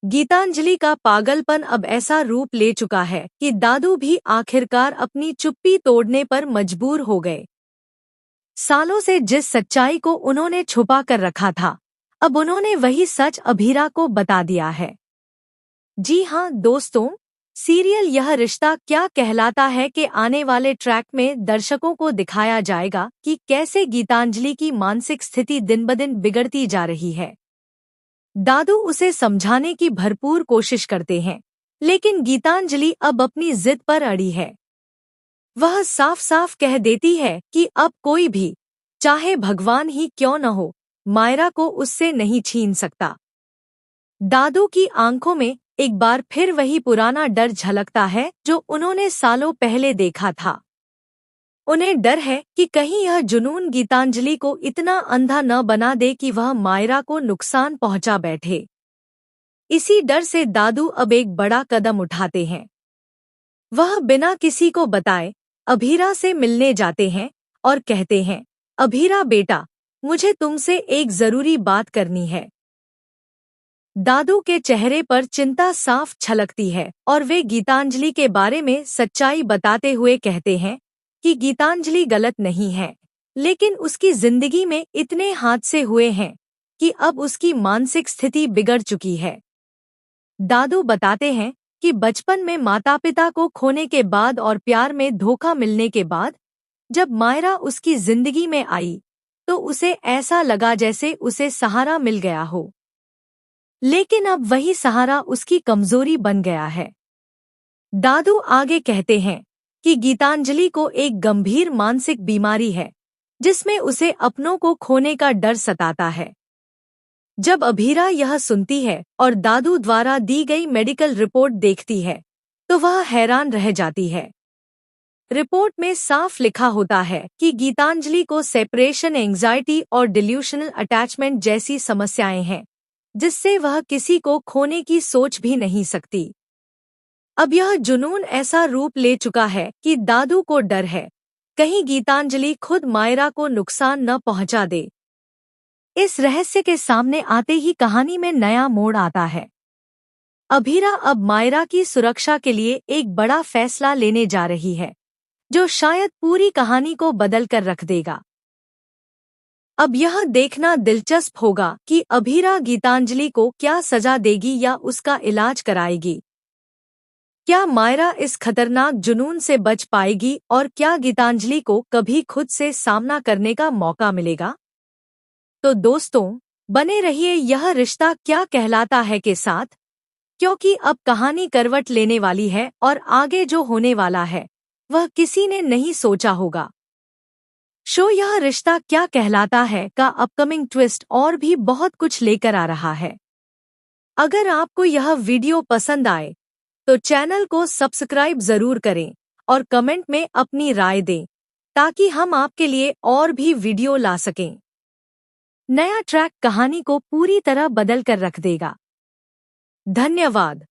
गीतांजलि का पागलपन अब ऐसा रूप ले चुका है कि दादू भी आखिरकार अपनी चुप्पी तोड़ने पर मजबूर हो गए। सालों से जिस सच्चाई को उन्होंने छुपा कर रखा था, अब उन्होंने वही सच अभीरा को बता दिया है। जी हाँ दोस्तों, सीरियल यह रिश्ता क्या कहलाता है के आने वाले ट्रैक में दर्शकों को दिखाया जाएगा कि कैसे गीतांजलि की मानसिक स्थिति दिन ब दिन बिगड़ती जा रही है। दादू उसे समझाने की भरपूर कोशिश करते हैं, लेकिन गीतांजलि अब अपनी जिद पर अड़ी है। वह साफ साफ कह देती है कि अब कोई भी, चाहे भगवान ही क्यों न हो, मायरा को उससे नहीं छीन सकता। दादू की आंखों में एक बार फिर वही पुराना डर झलकता है जो उन्होंने सालों पहले देखा था। उन्हें डर है कि कहीं यह जुनून गीतांजलि को इतना अंधा न बना दे कि वह मायरा को नुकसान पहुंचा बैठे। इसी डर से दादू अब एक बड़ा कदम उठाते हैं। वह बिना किसी को बताए अभीरा से मिलने जाते हैं और कहते हैं, अभीरा बेटा, मुझे तुमसे एक जरूरी बात करनी है। दादू के चेहरे पर चिंता साफ छलकती है और वे गीतांजलि के बारे में सच्चाई बताते हुए कहते हैं कि गीतांजलि गलत नहीं है, लेकिन उसकी जिंदगी में इतने हादसे हुए हैं कि अब उसकी मानसिक स्थिति बिगड़ चुकी है। दादू बताते हैं कि बचपन में माता पिता को खोने के बाद और प्यार में धोखा मिलने के बाद जब मायरा उसकी जिंदगी में आई तो उसे ऐसा लगा जैसे उसे सहारा मिल गया हो, लेकिन अब वही सहारा उसकी कमजोरी बन गया है। दादू आगे कहते हैं कि गीतांजलि को एक गंभीर मानसिक बीमारी है जिसमें उसे अपनों को खोने का डर सताता है। जब अभीरा यह सुनती है और दादू द्वारा दी गई मेडिकल रिपोर्ट देखती है तो वह हैरान रह जाती है। रिपोर्ट में साफ लिखा होता है कि गीतांजलि को सेपरेशन एंजाइटी और डिल्यूशनल अटैचमेंट जैसी समस्याएं हैं, जिससे वह किसी को खोने की सोच भी नहीं सकती। अब यह जुनून ऐसा रूप ले चुका है कि दादू को डर है कहीं गीतांजलि खुद मायरा को नुकसान न पहुंचा दे। इस रहस्य के सामने आते ही कहानी में नया मोड़ आता है। अभीरा अब मायरा की सुरक्षा के लिए एक बड़ा फैसला लेने जा रही है, जो शायद पूरी कहानी को बदल कर रख देगा। अब यह देखना दिलचस्प होगा कि अभीरा गीतांजलि को क्या सजा देगी या उसका इलाज कराएगी। क्या मायरा इस खतरनाक जुनून से बच पाएगी और क्या गीतांजलि को कभी खुद से सामना करने का मौका मिलेगा? तो दोस्तों, बने रहिए यह रिश्ता क्या कहलाता है के साथ, क्योंकि अब कहानी करवट लेने वाली है और आगे जो होने वाला है वह किसी ने नहीं सोचा होगा। शो यह रिश्ता क्या कहलाता है का अपकमिंग ट्विस्ट और भी बहुत कुछ लेकर आ रहा है। अगर आपको यह वीडियो पसंद आए तो चैनल को सब्सक्राइब जरूर करें और कमेंट में अपनी राय दें ताकि हम आपके लिए और भी वीडियो ला सकें। नया ट्रैक कहानी को पूरी तरह बदल कर रख देगा। धन्यवाद।